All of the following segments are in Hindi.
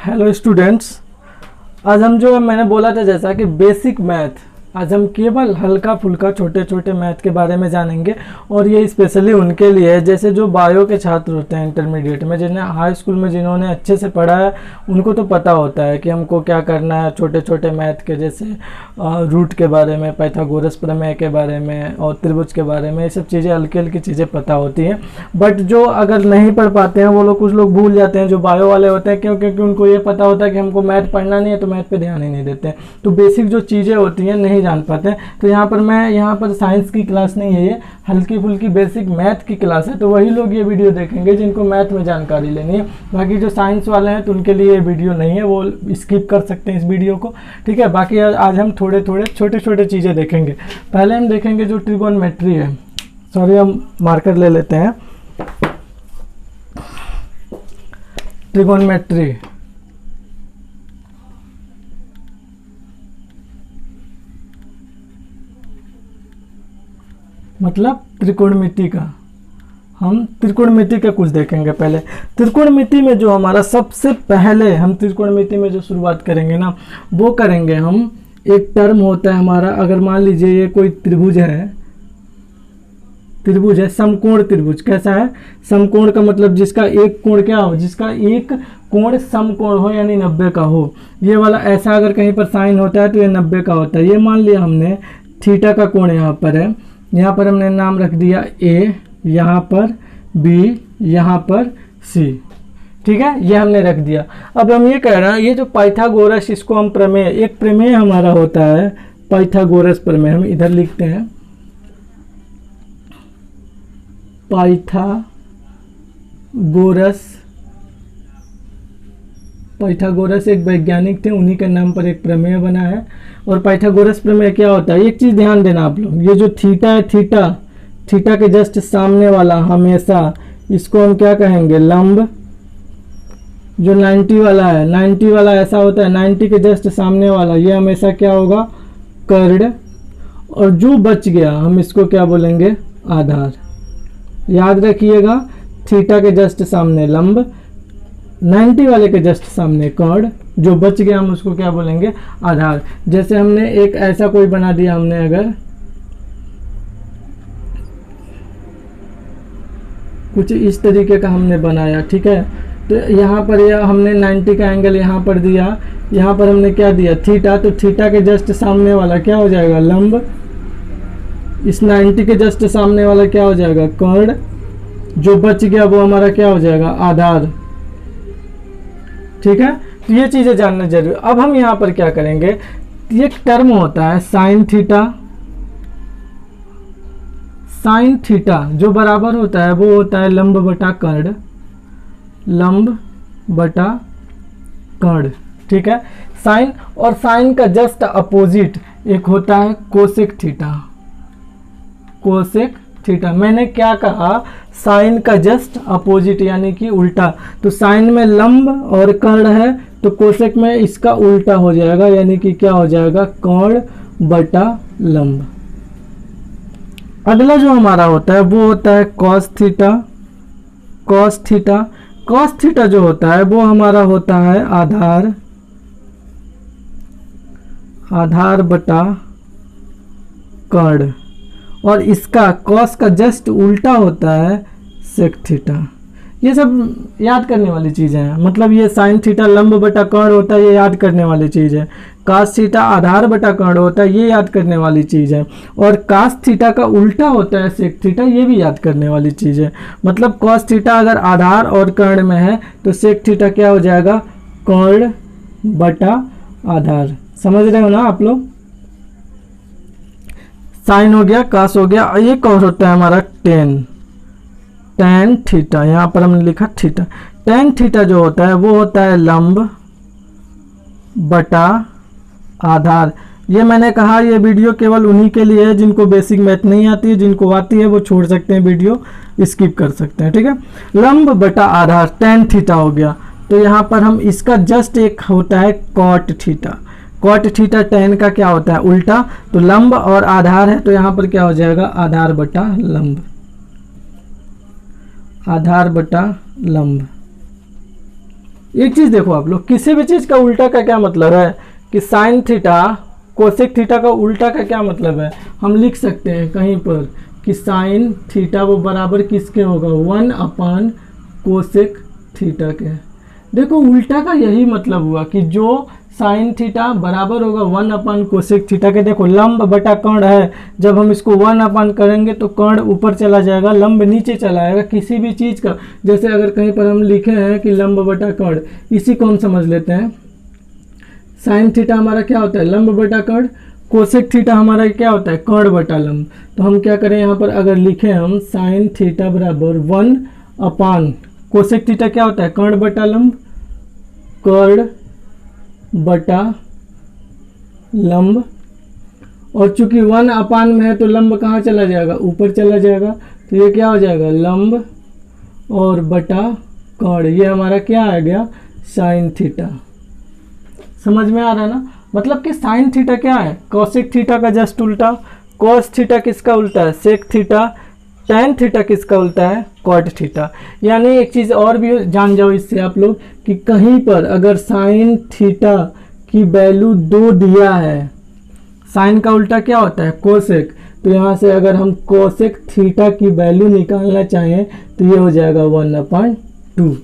Hello students. आज हम जो मैंने बोला था जैसा कि बेसिक मैथ, आज हम केवल हल्का फुल्का छोटे छोटे मैथ के बारे में जानेंगे। और ये स्पेशली उनके लिए है जैसे जो बायो के छात्र होते हैं इंटरमीडिएट में, जिन्हें हाई स्कूल में जिन्होंने अच्छे से पढ़ा है उनको तो पता होता है कि हमको क्या करना है। छोटे छोटे मैथ के जैसे रूट के बारे में, पाइथागोरस प्रमेय के बारे में और त्रिभुज के बारे में, ये सब चीज़ें हल्की हल्की चीज़ें पता होती हैं। बट जो अगर नहीं पढ़ पाते हैं वो लोग, कुछ लोग भूल जाते हैं जो बायो वाले होते हैं, क्योंकि उनको ये पता होता है कि हमको मैथ पढ़ना नहीं है, तो मैथ पे ध्यान ही नहीं देते हैं। तो बेसिक जो चीज़ें होती हैं नहीं जान पाते हैं। तो यहाँ पर साइंस की क्लास नहीं है, ये हल्की फुल्की बेसिक मैथ की क्लास है। तो वही लोग ये वीडियो देखेंगे जिनको मैथ में जानकारी लेनी है। बाकी जो साइंस वाले हैं तो उनके लिए ये वीडियो नहीं है, वो स्किप कर सकते हैं इस वीडियो को, ठीक है। बाकी आज हम थोड़े थोड़े छोटे छोटे चीज़ें देखेंगे। पहले हम देखेंगे जो ट्रिगोनोमेट्री है। सॉरी, हम मार्कर ले लेते हैं। ट्रिगोनोमेट्री मतलब त्रिकोणमिति का। हम त्रिकोणमिति का कुछ देखेंगे। पहले त्रिकोणमिति में जो हमारा सबसे पहले हम त्रिकोणमिति में जो शुरुआत करेंगे ना, वो करेंगे हम, एक टर्म होता है हमारा। अगर मान लीजिए ये कोई त्रिभुज है, समकोण त्रिभुज। कैसा है? समकोण का मतलब जिसका एक कोण क्या हो, जिसका एक कोण समकोण हो, यानी 90 का हो। ये वाला ऐसा अगर कहीं पर साइन होता है तो ये 90 का होता है। ये मान लिया हमने थीटा का कोण यहाँ पर है, यहाँ पर हमने नाम रख दिया ए, यहाँ पर बी, यहाँ पर सी, ठीक है। ये हमने रख दिया। अब हम ये कह रहे हैं, ये जो पाइथागोरस, इसको हम प्रमेय, एक प्रमेय हमारा होता है पाइथागोरस प्रमेय। हम इधर लिखते हैं पाइथागोरस एक वैज्ञानिक थे, उन्हीं के नाम पर एक प्रमेय बना है। और पाइथागोरस प्रमेय क्या होता है, एक चीज़ ध्यान देना आप लोग, ये जो थीटा है, थीटा के जस्ट सामने वाला हमेशा, इसको हम क्या कहेंगे, लंब। जो 90 वाला है, 90 वाला ऐसा होता है, 90 के जस्ट सामने वाला, ये हमेशा क्या होगा, कर्ण। और जो बच गया हम इसको क्या बोलेंगे, आधार। याद रखिएगा, थीटा के जस्ट सामने लंब, 90 वाले के जस्ट सामने कर्ण, जो बच गया हम उसको क्या बोलेंगे, आधार। जैसे हमने एक ऐसा कोई बना दिया, हमने अगर कुछ इस तरीके का हमने बनाया, ठीक है। तो यहाँ पर हमने 90 का एंगल यहाँ पर दिया, यहाँ पर हमने क्या दिया, थीटा। तो थीटा के जस्ट सामने वाला क्या हो जाएगा, लंब। इस 90 के जस्ट सामने वाला क्या हो जाएगा, कर्ण। जो बच गया वो हमारा क्या हो जाएगा, आधार, ठीक है। तो ये चीज़ें जानना जरूरी। अब हम यहाँ पर क्या करेंगे, एक टर्म होता है साइन थीटा। साइन थीटा जो बराबर होता है वो होता है लंब बटा कर्ण, लंब बटा कर्ण, ठीक है। साइन, और साइन का जस्ट अपोजिट एक होता है कोसेक थीटा। कोसेक थीटा, मैंने क्या कहा, साइन का जस्ट अपोजिट यानी कि उल्टा। तो साइन में लंब और कर्ण है, तो कोसेक में इसका उल्टा हो जाएगा, यानी कि क्या हो जाएगा, कर्ण बटा लंब। अगला जो हमारा होता है वो होता है cos theta. Cos theta, cos theta जो होता है वो हमारा होता है आधार, आधार बटा कर्ण। और इसका कॉस का जस्ट उल्टा होता है सेक थीटा। ये सब याद करने वाली चीज़ें हैं। मतलब ये साइन थीटा लंब बटा कर्ण होता है, ये याद करने वाली चीज़ है। कास थीटा आधार बटा कर्ण होता है, ये याद करने वाली चीज़ है। और कास थीटा का उल्टा होता है सेक थीटा, ये भी याद करने वाली चीज़ है। मतलब कॉस थीटा अगर आधार और कर्ण में है तो सेक थीटा क्या हो जाएगा, कर्ण बटा आधार। समझ रहे हो ना आप लोग। साइन हो गया, कास हो गया। एक और होता है हमारा टेन, टेन थीटा। यहाँ पर हमने लिखा थीटा। टेन थीटा जो होता है वो होता है लंब बटा आधार। ये मैंने कहा, ये वीडियो केवल उन्हीं के लिए है जिनको बेसिक मैथ नहीं आती है। जिनको आती है वो छोड़ सकते हैं, वीडियो स्किप कर सकते हैं, ठीक है। लंब बटा आधार, टेन थीटा हो गया। तो यहाँ पर हम इसका जस्ट एक होता है cot theta. Cot theta tan का क्या होता है, उल्टा। तो लंब और आधार है, तो यहाँ पर क्या हो जाएगा, आधार बटा लंब, आधार बटा लंब। एक चीज़ देखो आप लोग, किसी भी चीज़ का उल्टा का क्या मतलब है कि साइन थीटा कोसेक थीटा का उल्टा का क्या मतलब है, हम लिख सकते हैं कहीं पर कि साइन थीटा वो बराबर किसके होगा, 1 कोसेक थीटा के। देखो उल्टा का यही मतलब हुआ कि जो साइन थीटा बराबर होगा 1 कोसेक थीटा के। देखो लंब बटा कर्ण है, जब हम इसको 1 करेंगे तो कर्ण ऊपर चला जाएगा, लंब नीचे चला आएगा। किसी भी चीज़ का, जैसे अगर कहीं पर हम लिखे हैं कि लंब बटा कर्ण, इसी को हम समझ लेते हैं। साइन थीटा हमारा क्या होता है, लंब बटा कर्ण। कोसेक थीटा हमारा क्या होता है, कर्ण बटा लंब। तो हम क्या करें यहाँ पर, अगर लिखें हम साइन थीटा बराबर 1 कोसेक थीटा क्या होता है, कर्ण बटा लंब, कर्ण बटा लंब। और चूंकि 1 में है तो लंब कहाँ चला जाएगा, ऊपर चला जाएगा। तो ये क्या हो जाएगा, लंब और बटा कर्ण। ये हमारा क्या आ गया, साइन थीटा। समझ में आ रहा है ना, मतलब कि साइन थीटा क्या है, कोसेक थीटा का जस्ट उल्टा। कोस थीटा किसका उल्टा है, सेक थीटा। टेन थीटा किसका उल्टा है, कॉट थीटा। यानी एक चीज़ और भी जान जाओ इससे आप लोग कि कहीं पर अगर साइन थीटा की वैल्यू 2 दिया है, साइन का उल्टा क्या होता है, कोसेक। तो यहाँ से अगर हम कोसेक थीटा की वैल्यू निकालना चाहें तो ये हो जाएगा 1/2।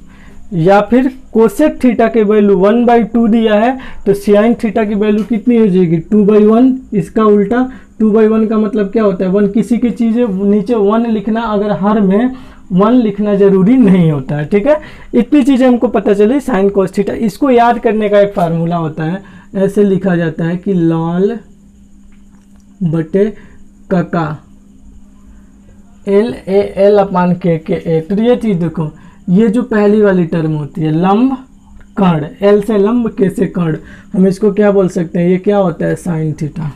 या फिर कोसेक थीटा की वैल्यू 1/2 दिया है तो साइन थीटा की वैल्यू कितनी हो जाएगी, 2/1। इसका उल्टा 2/1 का मतलब क्या होता है, 1। किसी की चीज़ें नीचे 1 लिखना, अगर हर में 1 लिखना जरूरी नहीं होता है, ठीक है। इतनी चीज़ें हमको पता चली साइन कोस थीटा। इसको याद करने का एक फार्मूला होता है, ऐसे लिखा जाता है कि लॉल बटे कका LAL/K/A। तो ये चीज़ देखो, ये जो पहली वाली टर्म होती है लंब कर्ण, L से लंब K से कर्ण, हम इसको क्या बोल सकते हैं, ये क्या होता है, साइन थीटा।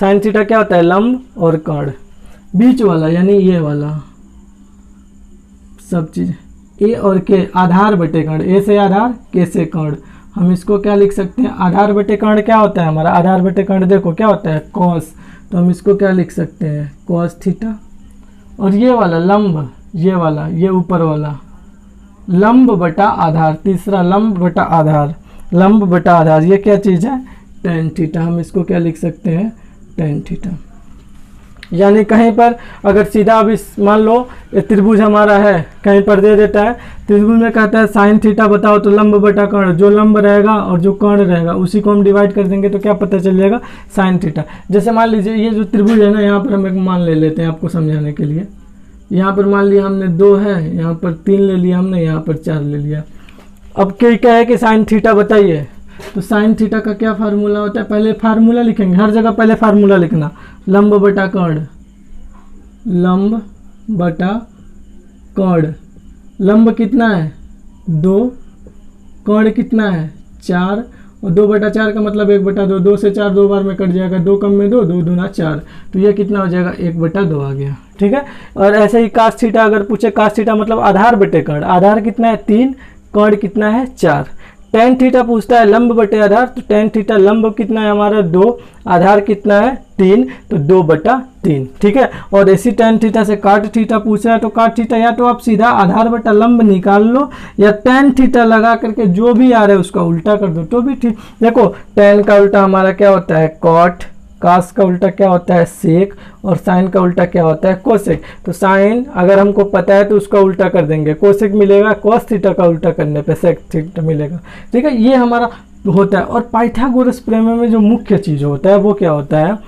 साइन थीटा क्या होता है, लंब और कर्ण। बीच वाला यानी ये वाला सब चीज़ A और K, आधार बटे कर्ण, A से आधार K से कर्ण। हम इसको क्या लिख सकते हैं, आधार बटे कर्ण क्या होता है हमारा, आधार बटे कर्ण देखो क्या होता है, कॉस। तो हम इसको क्या लिख सकते हैं, कॉस थीटा। और ये वाला लंब, ये वाला, ये ऊपर वाला लंब बटा आधार, तीसरा लंब बटा आधार, लंब बटा आधार, ये क्या चीज़ है, टेन थीटा। हम इसको क्या लिख सकते हैं, टेन थीटा। यानी कहीं पर अगर सीधा अब इस मान लो त्रिभुज हमारा है, कहीं पर दे देता है त्रिभुज में, कहता है साइन थीटा बताओ, तो लंब बटा कर्ण, जो लंब रहेगा और जो कर्ण रहेगा उसी को हम डिवाइड कर देंगे तो क्या पता चल जाएगा, साइन थीटा। जैसे मान लीजिए ये जो त्रिभुज है ना, यहाँ पर हम एक मान ले लेते हैं आपको समझाने के लिए। यहाँ पर मान लिया हमने 2 है, यहाँ पर 3 ले लिया हमने, यहाँ पर 4 ले लिया। अब क्या है कि साइन थीटा बताइए, तो साइन थीटा का क्या फार्मूला होता है, पहले फार्मूला लिखेंगे, हर जगह पहले फार्मूला लिखना, लंब बटा कर्ण, लंब बटा कर्ण। लंब कितना है 2, कर्ण कितना है 4, और 2/4 का मतलब 1/2, 2 से 4 2 बार में कट जाएगा, 2 कम में 2, 2 दूना 4, तो ये कितना हो जाएगा 1/2 आ गया, ठीक है। और ऐसे ही कास थीटा अगर पूछे, कास थीटा मतलब आधार बटे कर्ण, आधार कितना है 3, कर्ण कितना है 4। टेन थीटा पूछता है लंब बटे आधार, तो टेन थीटा लंब कितना है हमारा 2, आधार कितना है 3, तो 2/3, ठीक है। और इसी टेन थीटा से काट थीटा पूछ रहा है, तो काट थीटा या तो आप सीधा आधार बटा लंब निकाल लो, या टेन थीटा लगा करके जो भी आ रहा है उसका उल्टा कर दो तो भी ठीक। देखो टेन का उल्टा हमारा क्या होता है, कॉट। कास का उल्टा क्या होता है, सेक। और साइन का उल्टा क्या होता है, कोसेक। तो साइन अगर हमको पता है तो उसका उल्टा कर देंगे, कोसेक मिलेगा, कॉस थीटा का उल्टा करने पे सेक थीटा मिलेगा, ठीक है। ये हमारा होता है। और पाइथागोरस प्रमेय में जो मुख्य चीज़ होता है वो क्या होता है,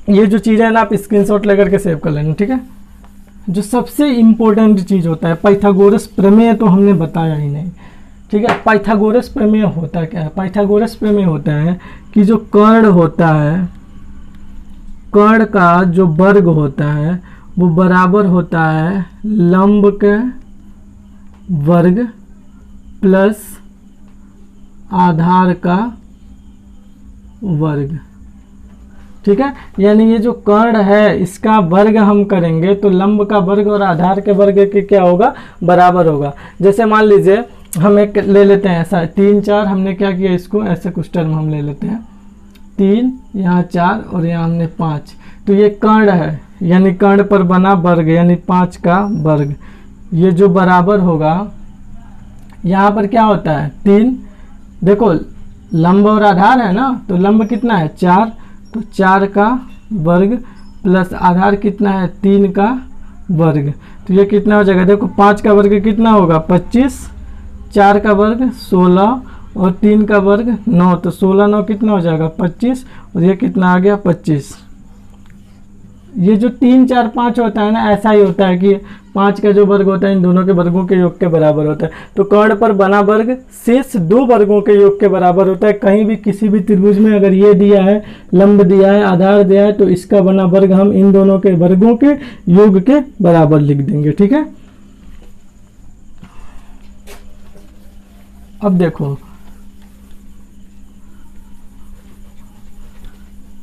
ये जो चीज़ है ना, आप स्क्रीनशॉट लेकर के सेव कर लेना, ठीक है। जो सबसे इम्पोर्टेंट चीज़ होता है पाइथागोरस प्रमेय, तो हमने बताया ही नहीं, ठीक है। पाइथागोरस प्रमेय होता क्या है, पाइथागोरस प्रमेय होता है कि जो कर्ण होता है, कर्ण का जो वर्ग होता है वो बराबर होता है लंब के वर्ग प्लस आधार का वर्ग, ठीक है। यानी ये जो कर्ण है इसका वर्ग हम करेंगे तो लंब का वर्ग और आधार के वर्ग के क्या होगा, बराबर होगा। जैसे मान लीजिए हम एक ले लेते हैं ऐसा 3 4, हमने क्या किया इसको ऐसे कुछ टर्म हम ले लेते हैं, 3 यहाँ 4 और यहाँ हमने 5, तो ये कर्ण है, यानी कर्ण पर बना वर्ग यानी 5 का वर्ग, ये जो बराबर होगा यहाँ पर क्या होता है 3, देखो लंब और आधार है ना, तो लंब कितना है 4, तो 4 का वर्ग प्लस आधार कितना है 3 का वर्ग, तो ये कितना हो जाएगा, देखो 5 का वर्ग कितना होगा 25, 4 का वर्ग 16 और 3 का वर्ग 9, तो 16 9 कितना हो जाएगा 25, और ये कितना आ गया 25। ये जो 3 4 5 होता है ना, ऐसा ही होता है कि 5 का जो वर्ग होता है इन दोनों के वर्गों के योग के बराबर होता है। तो कर्ण पर बना वर्ग शेष 2 वर्गों के योग के बराबर होता है। कहीं भी किसी भी त्रिभुज में अगर ये दिया है, लंब दिया है, आधार दिया है, तो इसका बना वर्ग हम इन दोनों के वर्गों के योग के बराबर लिख देंगे। ठीक है, अब देखो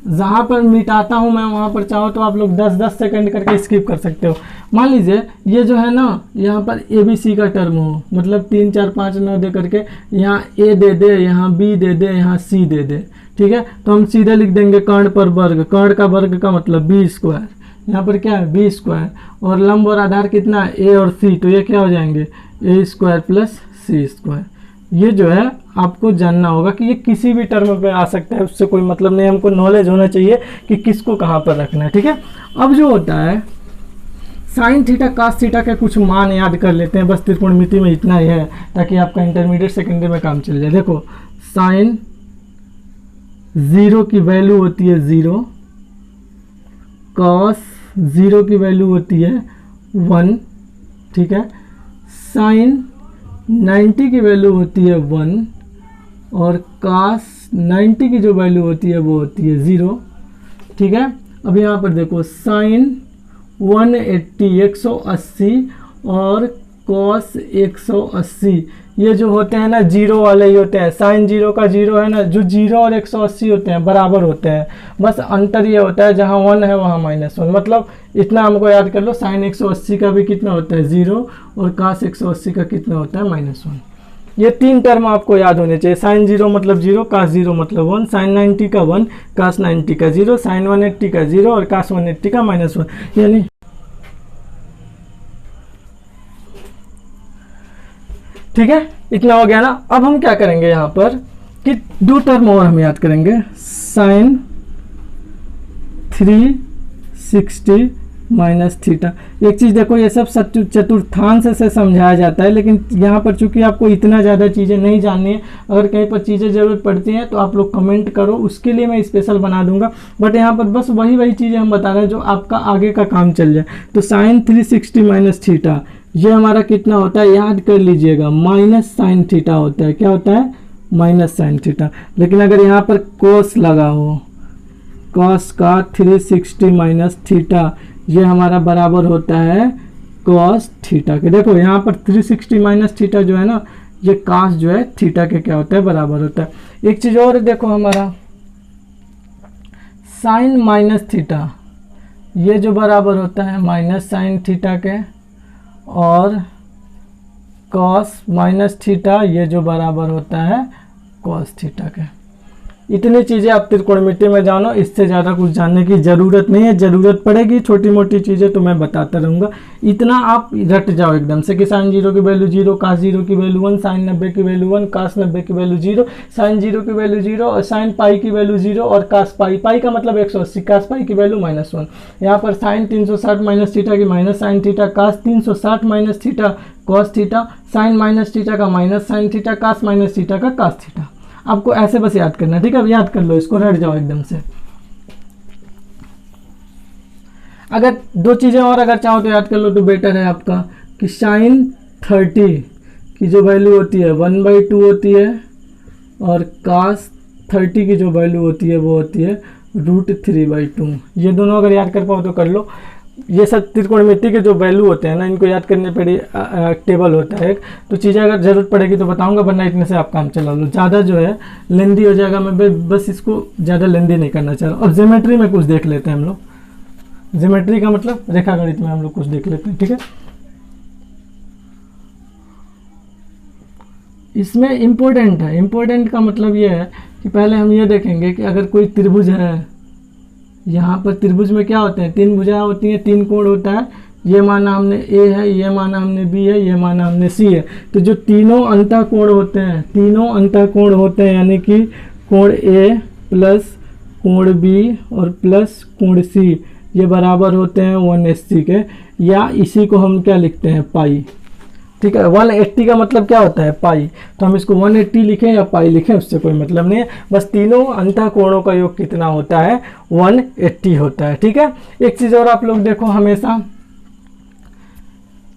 जहाँ पर मिटाता हूँ मैं वहाँ पर चाहो तो आप लोग 10-10 सेकंड करके स्किप कर सकते हो। मान लीजिए ये जो है ना, यहाँ पर ए बी सी का टर्म हो, मतलब 3 4 5 9 दे करके यहाँ ए दे दे, यहाँ बी दे दे, यहाँ सी दे दे। ठीक है, तो हम सीधे लिख देंगे कर्ण पर वर्ग, कर्ण का वर्ग का मतलब बी स्क्वायर, यहाँ पर क्या है बी स्क्वायर, और लंब और आधार कितना है ए और सी, तो ये क्या हो जाएंगे ए स्क्वायर प्लस सी स्क्वायर। ये जो है आपको जानना होगा कि ये किसी भी टर्म पे आ सकता है, उससे कोई मतलब नहीं, हमको नॉलेज होना चाहिए कि किसको कहाँ पर रखना है। ठीक है, अब जो होता है साइन थीटा कास थीटा के कुछ मान याद कर लेते हैं, बस त्रिकोणमिति में इतना ही है ताकि आपका इंटरमीडिएट सेकेंडरी में काम चल जाए। देखो साइन 0 की वैल्यू होती है 0, कॉस 0 की वैल्यू होती है 1, ठीक है, साइन 90 की वैल्यू होती है 1, और कास 90 की जो वैल्यू होती है वो होती है 0। ठीक है, अब यहाँ पर देखो साइन 180 180 और कॉस 180, ये जो होते हैं ना जीरो वाले ही होते हैं। साइन 0 का 0 है ना, जो 0 और 180 होते हैं बराबर होते हैं, बस अंतर ये होता है जहाँ 1 है वहाँ -1, मतलब इतना हमको याद कर लो। साइन 180 का भी कितना होता है 0, और कास 180 का कितना होता है -1। ये 3 टर्म आपको याद होने चाहिए। साइन 0 मतलब 0, कास 0 मतलब 1, साइन 90 का 1, कास 90 का 0, साइन 180 का 0 और कास 180 का -1। यानी ठीक है, इतना हो गया ना। अब हम क्या करेंगे यहाँ पर कि 2 टर्म और हम याद करेंगे, साइन 360 माइनस थीटा। एक चीज़ देखो, ये सब चतुर्थांश से समझाया जाता है, लेकिन यहाँ पर चूंकि आपको इतना ज़्यादा चीज़ें नहीं जाननी है, अगर कहीं पर चीज़ें ज़रूरत पड़ती हैं तो आप लोग कमेंट करो, उसके लिए मैं स्पेशल बना दूंगा। बट यहाँ पर बस वही चीज़ें हम बता रहे हैं जो आपका आगे का काम चल जाए। तो साइन 360 माइनस थीटा, ये हमारा कितना होता है याद कर लीजिएगा, माइनस साइन थीटा होता है। क्या होता है माइनस साइन थीटा। लेकिन अगर यहाँ पर कोस लगा हो, कॉस का 360 माइनस थीटा, ये हमारा बराबर होता है कॉस थीटा के। देखो यहाँ पर 360 माइनस थीटा जो है ना, ये कॉस जो है थीटा के क्या होता है बराबर होता है। एक चीज़ और देखो, हमारा साइन माइनस थीटा, ये जो बराबर होता है माइनस साइन थीटा के, और कॉस माइनस थीटा ये जो बराबर होता है कॉस थीटा के। इतनी चीज़ें आप त्रिकोणमिति में जानो, इससे ज़्यादा कुछ जानने की ज़रूरत नहीं है। ज़रूरत पड़ेगी छोटी मोटी चीज़ें तो मैं बताता रहूँगा, इतना आप रट जाओ एकदम से कि साइन 0 की वैल्यू 0, कास 0 की वैल्यू 1, साइन 90 की वैल्यू 1, कास 90 की वैल्यू 0, साइन 0 की वैल्यू 0 और साइन पाई की वैल्यू 0 और कास पाई, पाई का मतलब 180, कास पाई की वैल्यू -1। यहाँ पर साइन 360 माइनस थीटा की minus sine theta, cos 360 minus theta cos theta, sine minus theta का minus sine theta, cos minus theta का कास थीटा। आपको ऐसे बस याद करना है, ठीक है। अब याद कर लो इसको, रट जाओ एकदम से। अगर 2 चीज़ें और अगर चाहो तो याद कर लो तो बेटर है आपका, कि साइन 30 की जो वैल्यू होती है 1/2 होती है, और कास 30 की जो वैल्यू होती है वो होती है √3/2। ये दोनों अगर याद कर पाओ तो कर लो। ये सब त्रिकोणमिति के जो वैल्यू होते हैं ना, इनको याद करने पड़ी टेबल होता है एक, तो चीज़ें अगर ज़रूरत पड़ेगी तो बताऊंगा, वरना इतने से आप काम चला लो। ज़्यादा जो है लेंदी हो जाएगा, मैं बस इसको ज़्यादा लेंदी नहीं करना चाह रहा हूँ। अब ज्योमेट्री में कुछ देख लेते हैं हम लोग। ज्योमेट्री का मतलब रेखा गणित में हम लोग कुछ देख लेते हैं, ठीक है। इसमें इम्पोर्टेंट है, इम्पोर्टेंट का मतलब ये है कि पहले हम ये देखेंगे कि अगर कोई त्रिभुज है, यहाँ पर त्रिभुज में क्या होते हैं 3 भुजाएं होती हैं, 3 कोण होता है, ये माना हमने ए है, ये माना हमने बी है, ये माना हमने सी है। तो जो तीनों अंतःकोण होते हैं, तीनों अंतःकोण होते हैं, यानी कि कोण ए प्लस कोण बी और प्लस कोण सी, ये बराबर होते हैं 180 के, या इसी को हम क्या लिखते हैं, पाई। ठीक है, 180 का मतलब क्या होता है, पाई। तो हम इसको 180 लिखें या पाई लिखें, उससे कोई मतलब नहीं है, बस तीनों अंतःकोणों का योग कितना होता है, 180 होता है। ठीक है, एक चीज़ और आप लोग देखो, हमेशा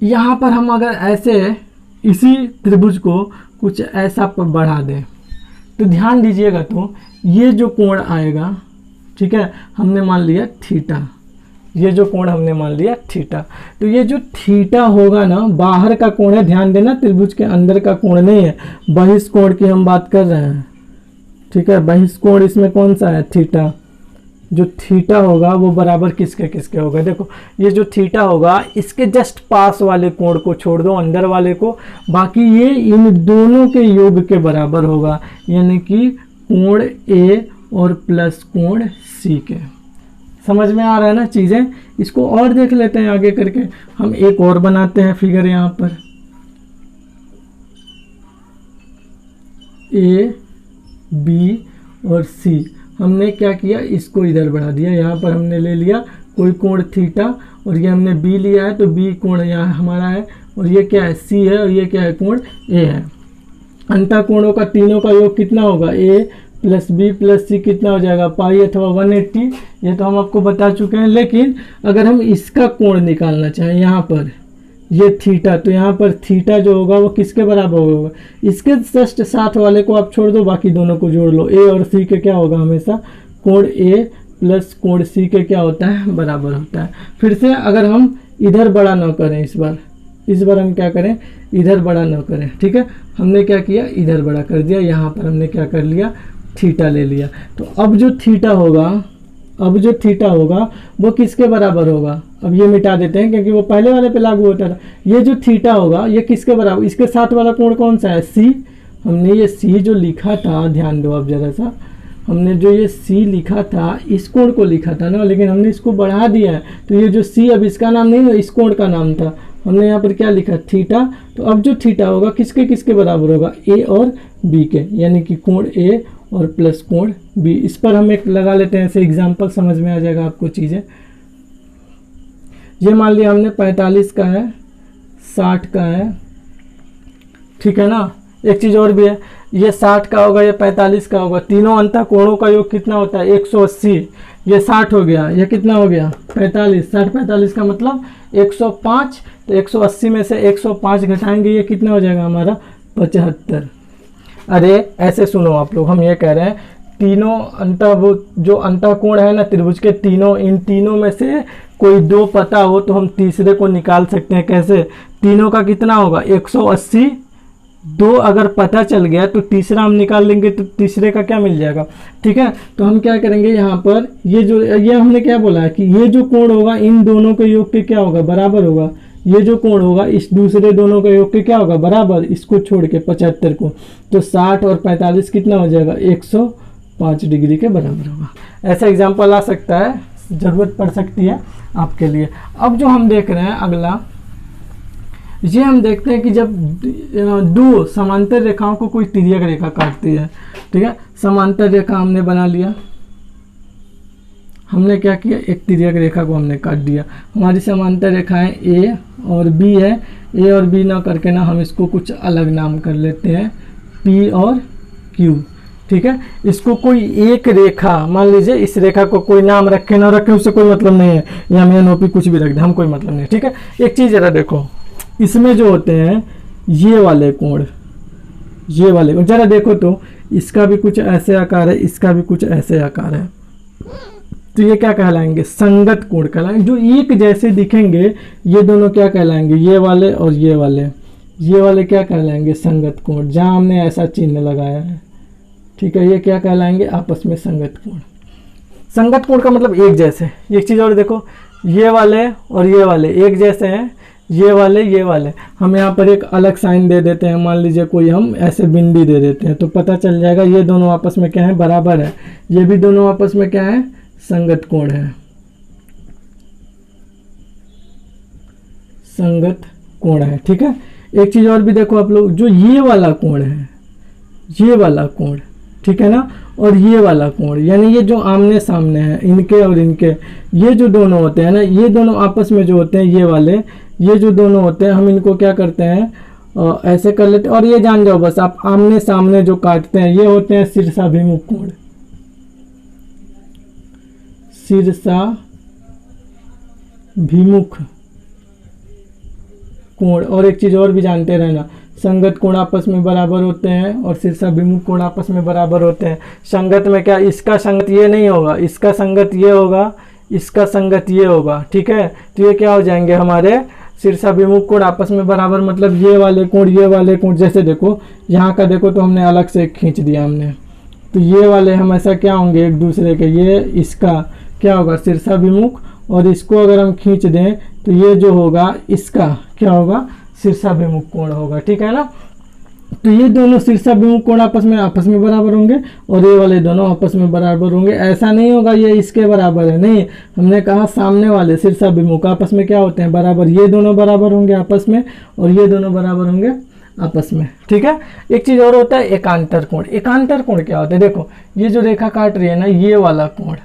यहाँ पर हम अगर ऐसे इसी त्रिभुज को कुछ ऐसा बढ़ा दें तो ध्यान दीजिएगा, तो ये जो कोण आएगा, ठीक है, हमने मान लिया थीटा, ये जो कोण हमने मान लिया थीटा, तो ये जो थीटा होगा ना, बाहर का कोण है, ध्यान देना, त्रिभुज के अंदर का कोण नहीं है, बहिष्कोण की हम बात कर रहे हैं। ठीक है, बहिष्कोण इसमें कौन सा है, थीटा। जो थीटा होगा वो बराबर किसके किसके होगा, देखो ये जो थीटा होगा इसके जस्ट पास वाले कोण को छोड़ दो, अंदर वाले को, बाकी ये इन दोनों के योग के बराबर होगा, यानी कि कोण ए और प्लस कोण सी के। समझ में आ रहा है ना चीज़ें। इसको और देख लेते हैं आगे करके, हम एक और बनाते हैं फिगर यहाँ पर, ए बी और सी। हमने क्या किया, इसको इधर बढ़ा दिया, यहाँ पर हमने ले लिया कोई कोण थीटा, और ये हमने बी लिया है, तो बी कोण यहाँ हमारा है, और ये क्या है, सी है, और ये क्या है, कोण ए है। अंतःकोणों का तीनों का योग कितना होगा, ए प्लस बी प्लस सी, कितना हो जाएगा, पाई अथवा 180। ये तो हम आपको बता चुके हैं, लेकिन अगर हम इसका कोण निकालना चाहें, यहाँ पर ये थीटा, तो यहाँ पर थीटा जो होगा वो किसके बराबर होगा, इसके जस्ट साथ वाले को आप छोड़ दो, बाकी दोनों को जोड़ लो। ए और सी के क्या होगा, हमेशा कोण ए प्लस कोण सी के क्या होता है, बराबर होता है। फिर से अगर हम इधर बड़ा ना करें, इस बार हम क्या करें, इधर बड़ा ना करें। ठीक है, हमने क्या किया, इधर बड़ा कर दिया, यहाँ पर हमने क्या कर लिया, थीटा ले लिया। तो अब जो थीटा होगा वो किसके बराबर होगा, अब ये मिटा देते हैं क्योंकि वो पहले वाले पे लागू होता था। ये जो थीटा होगा ये किसके बराबर, इसके साथ वाला कोण कौन सा है, सी। हमने ये सी जो लिखा था, ध्यान दो आप जरा सा, हमने जो ये सी लिखा था इस कोण को लिखा था ना, लेकिन हमने इसको बढ़ा दिया है, तो ये जो सी अब इसका नाम नहीं है, इस कोण का नाम था, हमने यहाँ पर क्या लिखा, थीटा। तो अब जो थीटा होगा किसके किसके बराबर होगा, ए और बी के, यानी कि कोण ए और प्लस कोण बी। इस पर हम एक लगा लेते हैं ऐसे एग्जाम्पल, समझ में आ जाएगा आपको चीज़ें। ये मान लिया हमने 45 का है, 60 का है, ठीक है ना। एक चीज़ और भी है, ये 60 का होगा, ये 45 का होगा, तीनों अंतःकोणों का योग कितना होता है, 180। ये 60 हो गया, ये कितना हो गया, 45, 60 45 का मतलब 105। तो 180 में से 105 घटाएंगे, ये कितना हो जाएगा हमारा, 75। अरे ऐसे सुनो आप लोग, हम ये कह रहे हैं तीनों जो अंतःकोण है ना त्रिभुज के, तीनों, इन तीनों में से कोई दो पता हो तो हम तीसरे को निकाल सकते हैं। कैसे, तीनों का कितना होगा 180, दो अगर पता चल गया तो तीसरा हम निकाल लेंगे, तो तीसरे का क्या मिल जाएगा। ठीक है, तो हम क्या करेंगे, यहाँ पर ये हमने क्या बोला है कि ये जो कोण होगा इन दोनों के योग के क्या होगा, बराबर होगा। ये जो कोण होगा इस दूसरे दोनों का योग के क्या होगा, बराबर, इसको छोड़ के 75 को, तो 60 और 45 कितना हो जाएगा, 105 डिग्री के बराबर होगा। ऐसा एग्जाम्पल आ सकता है, ज़रूरत पड़ सकती है आपके लिए। अब जो हम देख रहे हैं अगला, ये हम देखते हैं कि जब दो समांतर रेखाओं को कोई तिर्यक रेखा काटती है, ठीक है, समांतर रेखा हमने बना लिया, हमने क्या किया, एक तिर्यक रेखा को हमने काट दिया। हमारी समांतर रेखाएं ए और बी है, ए और बी ना करके ना हम इसको कुछ अलग नाम कर लेते हैं, पी और क्यू। ठीक है, इसको कोई एक रेखा मान लीजिए, इस रेखा को कोई नाम रखे ना रखे उससे कोई मतलब नहीं है, या मैं नोपी कुछ भी रख दे, हम कोई मतलब नहीं। ठीक है, एक चीज़ जरा देखो, इसमें जो होते हैं ये वाले कोण, ये वाले कोण जरा देखो तो, इसका भी कुछ ऐसे आकार है, इसका भी कुछ ऐसे आकार है, तो ये क्या कहलाएंगे, संगत कोण कहलाएंगे। जो एक जैसे दिखेंगे ये दोनों क्या कहलाएंगे, ये वाले और ये वाले क्या कहलाएंगे, संगत कोण, जहाँ हमने ऐसा चिन्ह लगाया है। ठीक है, ये क्या कहलाएंगे, आपस में संगत कोण। संगत कोण का मतलब एक जैसे। एक चीज़ और देखो, ये वाले और ये वाले एक जैसे हैं, ये वाले हम यहाँ पर एक अलग साइन दे देते हैं, मान लीजिए कोई हम ऐसे बिंदी दे देते हैं, तो पता चल जाएगा ये दोनों आपस में क्या है, बराबर है। ये भी दोनों आपस में क्या है, संगत कोण है। संगत कोण है। ठीक है, एक चीज़ और भी देखो आप लोग, जो ये वाला कोण है, ये वाला कोण, ठीक है ना, और ये वाला कोण, यानी ये जो आमने सामने है, इनके और इनके, ये जो दोनों होते हैं ना, ये दोनों आपस में जो होते हैं, ये वाले, ये जो दोनों होते हैं, हम इनको क्या करते हैं, ऐसे कर लेते हैं। और ये जान जाओ बस आप, आमने सामने जो काटते हैं ये होते हैं शीर्षाभिमुख कोण, शीर्षाभिमुख कोण। और एक चीज़ और भी जानते रहना, संगत कोण आपस में बराबर होते हैं और शीर्षाभिमुख कोण आपस में बराबर होते हैं। संगत में क्या, इसका संगत ये नहीं होगा, इसका संगत ये होगा, इसका संगत ये होगा। ठीक है, तो ये क्या हो जाएंगे हमारे शीर्षाभिमुख कोण आपस में बराबर, मतलब ये वाले कोण, ये वाले कोण, जैसे देखो यहाँ का देखो तो हमने अलग से खींच दिया हमने, तो ये वाले हमेशा क्या होंगे एक दूसरे के, ये इसका क्या होगा शीर्षाभिमुख, और इसको अगर हम खींच दें तो ये जो होगा इसका क्या होगा, शीर्षाभिमुख कोण होगा। ठीक है ना, तो ये दोनों शीर्षाभिमुख कोण आपस में बराबर होंगे और ये वाले दोनों आपस में बराबर होंगे। ऐसा नहीं होगा ये इसके बराबर है, नहीं, हमने कहा सामने वाले शीर्षाभिमुख आपस में क्या होते हैं, बराबर। ये दोनों बराबर होंगे आपस में और ये दोनों बराबर होंगे आपस में। ठीक है, एक चीज़ और होता है एकांतर कोण। एकांतर कोण क्या होता है, देखो ये जो रेखा काट रही है ना, ये वाला कोण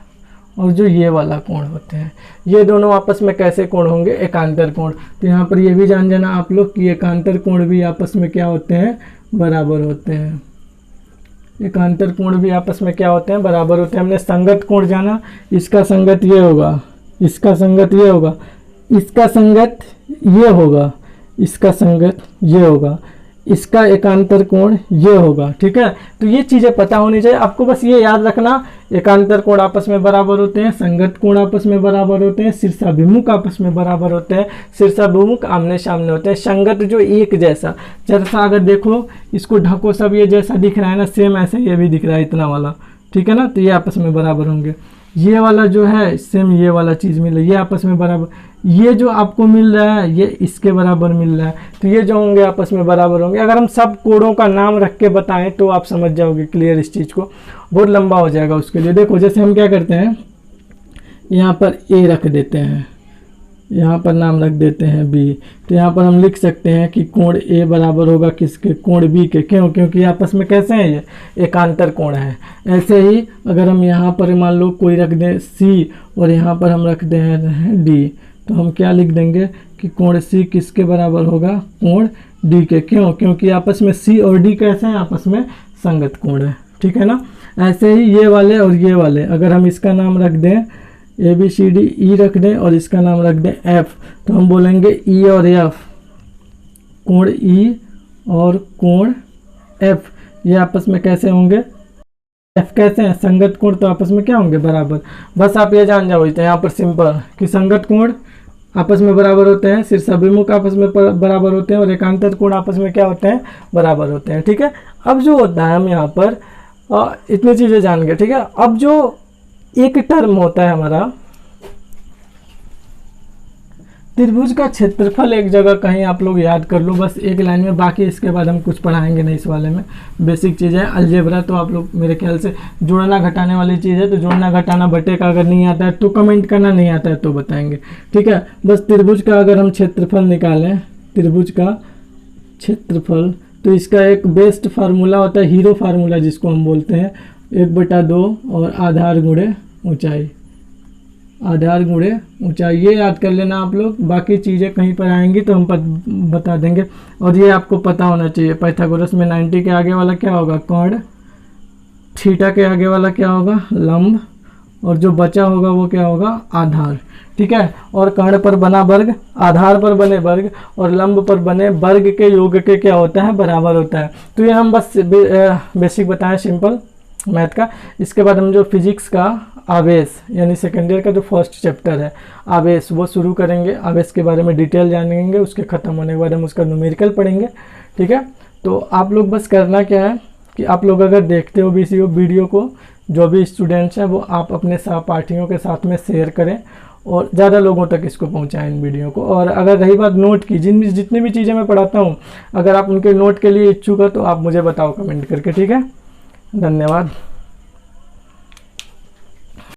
और जो ये वाला कोण होते हैं, ये दोनों आपस में कैसे कोण होंगे, एकांतर कोण। तो यहाँ पर ये भी जान जाना आप लोग कि एकांतर कोण भी आपस में क्या होते हैं, बराबर होते हैं। एकांतर कोण भी आपस में क्या होते हैं, बराबर होते हैं। हमने संगत कोण जाना, इसका संगत ये होगा, इसका संगत ये होगा, इसका संगत ये होगा, इसका संगत ये होगा, इसका एकांतर कोण ये होगा। ठीक है, तो ये चीज़ें पता होनी चाहिए आपको, बस ये याद रखना, एकांतर कोण आपस में बराबर होते हैं, संगत कोण आपस में बराबर होते हैं, शीर्षाभिमुख आपस में बराबर होते हैं, शीर्षाभिमुख आमने सामने होते हैं, संगत जो एक जैसा अगर देखो इसको ढको सब ये जैसा दिख रहा है ना, सेम ऐसे ये भी दिख रहा है इतना वाला। ठीक है ना, तो ये आपस में बराबर होंगे। ये वाला जो है सेम ये वाला चीज़ मिल रहा है, ये आपस में बराबर, ये जो आपको मिल रहा है ये इसके बराबर मिल रहा है, तो ये जो होंगे आपस में बराबर होंगे। अगर हम सब कोणों का नाम रख के बताएं तो आप समझ जाओगे क्लियर इस चीज़ को, बहुत लंबा हो जाएगा उसके लिए। देखो जैसे हम क्या करते हैं, यहाँ पर ए रख देते हैं, यहाँ पर नाम रख देते हैं बी, तो यहाँ पर हम लिख सकते हैं कि कोण ए बराबर होगा किसके, कोण बी के। क्यों, क्योंकि आपस में कैसे हैं, ये एकांतर कोण है। ऐसे ही अगर हम यहाँ पर मान लो कोई रख दें सी और यहाँ पर हम रख दें डी, तो हम क्या लिख देंगे कि कोण सी किसके बराबर होगा, कोण डी के। क्यों, क्योंकि आपस में सी और डी कैसे हैं, आपस में संगत कोण है। ठीक है ना, ऐसे ही ये वाले और ये वाले, अगर हम इसका नाम रख दें ए बी सी डी, ई रख दें और इसका नाम रख दें एफ, तो हम बोलेंगे ई और एफ, कोण ई और कोण एफ, ये आपस में कैसे होंगे, एफ कैसे हैं, संगत कोण, तो आपस में क्या होंगे, बराबर। बस आप ये जान जाओ यहाँ पर सिंपल कि संगत कोण आपस में बराबर होते हैं, शीर्षाभिमुख आपस में बराबर होते हैं और एकांतर कोण आपस में क्या होते हैं, बराबर होते हैं। ठीक है, अब जो होता है हम यहाँ पर इतनी चीज़ें जान गए। ठीक है, अब जो एक टर्म होता है हमारा त्रिभुज का क्षेत्रफल, एक जगह कहीं आप लोग याद कर लो बस एक लाइन में, बाकी इसके बाद हम कुछ पढ़ाएंगे नहीं इस वाले में, बेसिक चीज़ है। अलजेब्रा तो आप लोग मेरे ख्याल से जोड़ना घटाने वाली चीज़ है, तो जोड़ना घटाना बटे का अगर नहीं आता है तो कमेंट करना, नहीं आता है तो बताएंगे। ठीक है, बस त्रिभुज का अगर हम क्षेत्रफल निकालें, त्रिभुज का क्षेत्रफल, तो इसका एक बेस्ट फार्मूला होता है, हीरो फार्मूला जिसको हम बोलते हैं, 1/2 और आधार गुणे ऊंचाई, आधार गुणे ऊंचाई, ये याद कर लेना आप लोग। बाकी चीज़ें कहीं पर आएंगी तो हम बता देंगे। और ये आपको पता होना चाहिए, पाइथागोरस में 90 के आगे वाला क्या होगा, कर्ण, थीटा के आगे वाला क्या होगा, लंब, और जो बचा होगा वो क्या होगा, आधार। ठीक है, और कर्ण पर बना वर्ग, आधार पर बने वर्ग और लंब पर बने वर्ग के योग के क्या होता है, बराबर होता है। तो ये हम बस बेसिक बताएं, सिंपल मैथ का। इसके बाद हम जो फिजिक्स का आवेश यानी सेकेंड ईयर का जो फर्स्ट चैप्टर है आवेश, वो शुरू करेंगे। आवेश के बारे में डिटेल जानेंगे, उसके ख़त्म होने के बाद हम उसका न्यूमेरिकल पढ़ेंगे। ठीक है, तो आप लोग बस करना क्या है कि आप लोग अगर देखते हो भी इसी वीडियो को, जो भी स्टूडेंट्स हैं वो आप अपने सहपाठियों के साथ में शेयर करें और ज़्यादा लोगों तक इसको पहुंचाएं इन वीडियो को। और अगर रही बात नोट की, जितनी भी चीज़ें मैं पढ़ाता हूं, अगर आप उनके नोट के लिए इच्छुक हो तो आप मुझे बताओ कमेंट करके। ठीक है, धन्यवाद।